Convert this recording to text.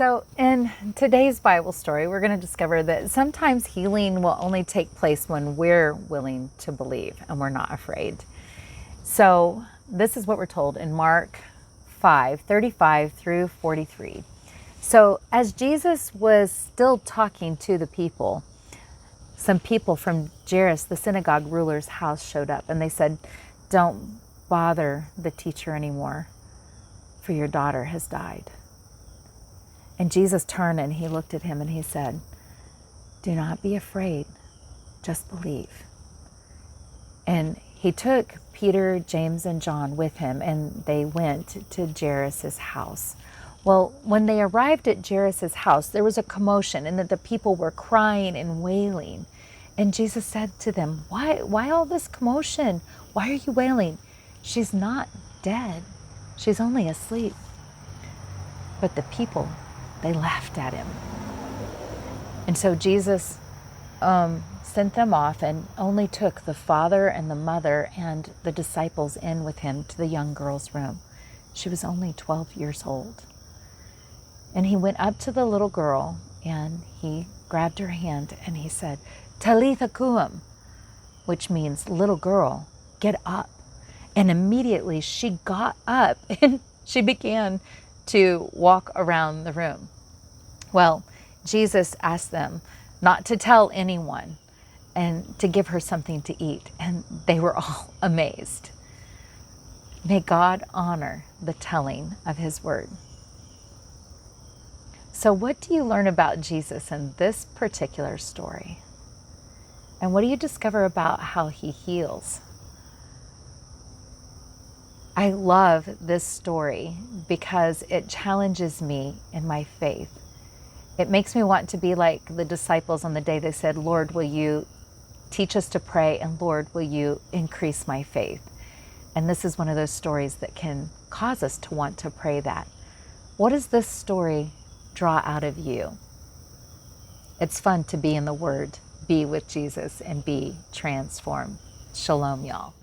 So, in today's Bible story, we're going to discover that sometimes healing will only take place when we're willing to believe and we're not afraid. So, this is what we're told in Mark 5:35 through 43. So, as Jesus was still talking to the people, some people from Jairus, the synagogue ruler's house, showed up and they said, "Don't bother the teacher anymore, for your daughter has died." And Jesus turned and he looked at him and he said, "Do not be afraid, just believe." And he took Peter, James, and John with him, and they went to Jairus' house. Well, when they arrived at Jairus' house, there was a commotion, and that the people were crying and wailing. And Jesus said to them, Why all this commotion? Why are you wailing? She's not dead. She's only asleep." But the people, they laughed at him. And so Jesus sent them off and only took the father and the mother and the disciples in with him to the young girl's room. She was only 12 years old. And he went up to the little girl and he grabbed her hand and he said, "Talitha koum," which means, "Little girl, get up." And immediately she got up and she began to walk around the room. Well, Jesus asked them not to tell anyone and to give her something to eat, and they were all amazed. May God honor the telling of his word. So what do you learn about Jesus in this particular story? And what do you discover about how he heals? I love this story because it challenges me in my faith. It makes me want to be like the disciples on the day they said, "Lord, will you teach us to pray? And Lord, will you increase my faith?" And this is one of those stories that can cause us to want to pray that. What does this story draw out of you? It's fun to be in the Word, be with Jesus, and be transformed. Shalom, y'all.